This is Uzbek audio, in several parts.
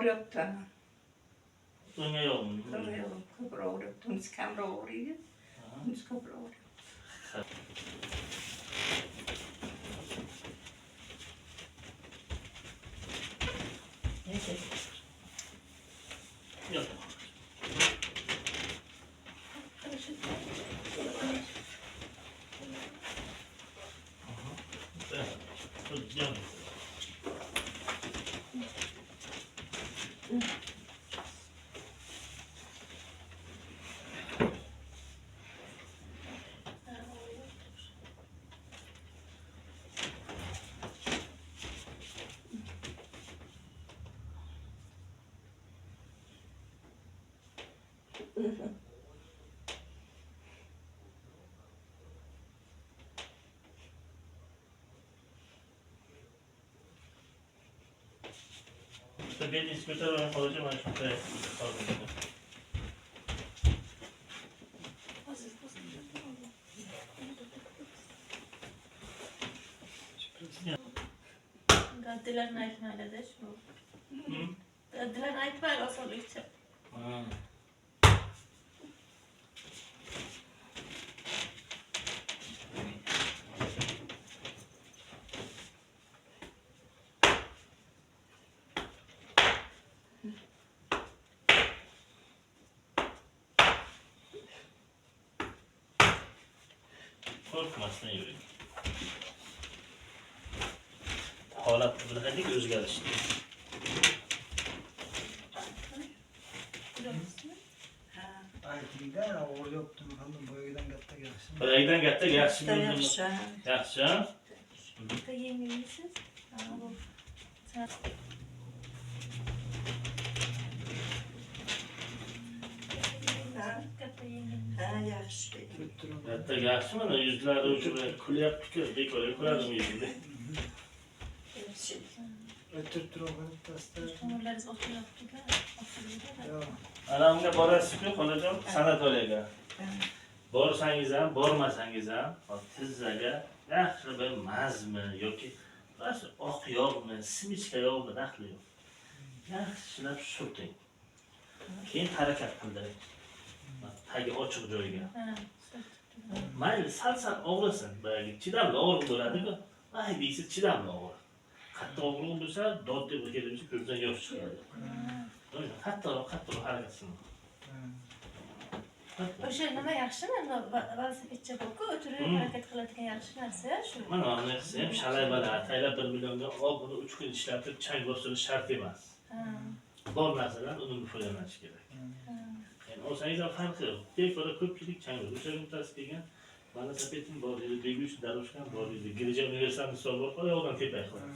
yo'qda. Bunga yo'qmi? Bunga yo'q. Ko'proq o'rib, tunsi kamroq o'riydi. Tunsi ko'proq o'rib. Yo'q. Ben ispatör olacağım aşağıya. Gaddilerini aytmayla da şu. Gaddilerini aytmayla asıl için. Korkmasdan yürüyün. Holat bilindik o'zgarishdi. Aytingda o'rlabdim hamda boyagidan katta yaxshi. Boyagidan katta yaxshi bo'ldimi? Yaxshi. Yaxshi. Bitta yengilmisiz? Bu. Katta yengilmisiz. Ha, yaxshi. Katta yaxshi mana yuzlari uchun kulyapti-ku, bekor ko'radimi yuzida? O'tirib turib tasda. Tomirlaringiz o'tyapti-ku. Yo'q. Ana unga borasiz-ku, xolajon, sanatoriyaga. Borsangiz ham, bormasangiz ham, tizzaga yaxshi bir mazmi yoki bas oq yog'mi, simichka yog'mi daxli yo'q. Yaxshilab surting. Keyin harakat qildiring. Tagi ochiq joyga. Mayli sal og'risin, boyagi chidamli og'riq bo'ladi-ku. Ay deysiz chidamli og'riq. Qattiq og'riq bo'lsa, dod deb kelib ko'zdan yosh chiqadi. Qattiqroq harakat qiling. O'sha nima yaxshimi? Velosipedchi bo'lku, o'tirib harakat qiladigan yaxshi narsa shu. Mana uni ham shalaybalar ataylab 1 millionga olib, buni 3 kun ishlatib, chang bosirish shart emas. Bor narsadan unumli foydalanish kerak. Yani olsangiz ham farqi yo'q. Bekor ko'pchilik chang bosirish. O'sha bittasi kelgan, velosipedning bor deydi, begush daroshkan bor deydi, Girija universitetida bor, oyog'idan tepay qiladi.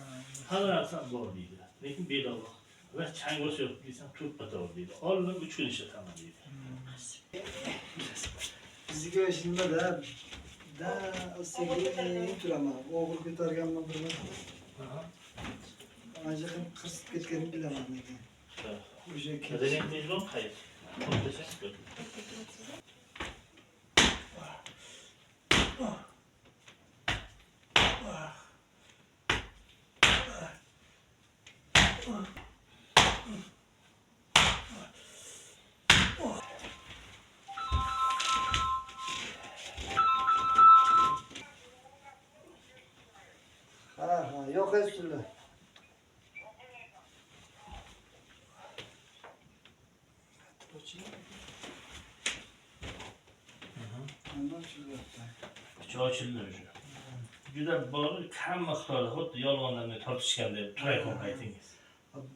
Hamma narsa bor deydi. Lekin bedavlat. Va chang bosib yo'q desam, to'rt pator deydi. Olinib 3 kun ishlataman deydi. Bizga shunda da sevgilim turaman. O'g'il ko'targanman bir marta. Ajaqim qirsib ketganini bilaman lekin. O'sha Degan mezbon qayt. Qo'ysash ko'p. Ha, yo'q eslida. Ochildi o'sha. Juda bor kam miqdorda xuddi yolg'onlarni tortishgandek turay aytingiz.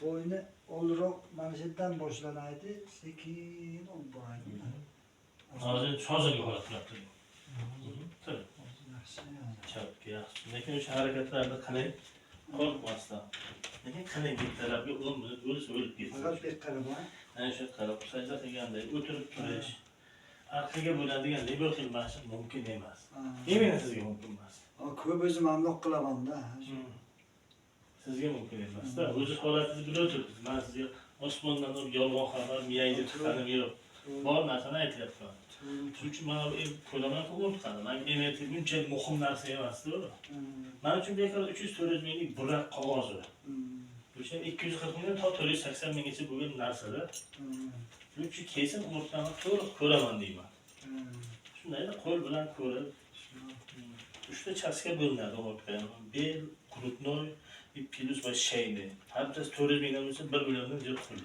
Bo'yni o'lroq mana shu yerdan boshlanadi, sekin olib boradi. Hozir hozirgi holat turibdi. Yaxshi. Chapga yaxshi. Lekin o'sha harakatlarda qalay qo'rqmasdan. Lekin qalay bittalabga 10 minut o'lib ketdi. Faqat bir qarama. Ana shu qarab sajda qilganda o'tirib turish, orqaga bo'ladigandek o'tilmashi mumkin emas. Emin sizga mumkin emas. Ko'p o'zim mamnun qilaman-da. Sizga mumkin emas-da. O'zi holatingizni bilib turibsiz. Men sizga osmondan urib yolg'on xabar miyangizga chiqqanim yo'q. Bor narsani aytyapman. Shuning uchun men qo'laman qo'rqadim. Men endi bunchalik muhim narsa emas-da. Men uchun bekor 300-400 minglik buraq qog'oz. O'sha 240 mingdan to 480 minggacha bo'lgan narsada shu kesin umurtqani to'liq ko'raman deyman. Shundayda qo'l bilan ko'rib, 3 ta chastka bo'linadi umurtqa. Bel, grudnoy, pilus va sheyni. Har birisi 400 mingdan bo'lsa 1 milliondan ziyod pul.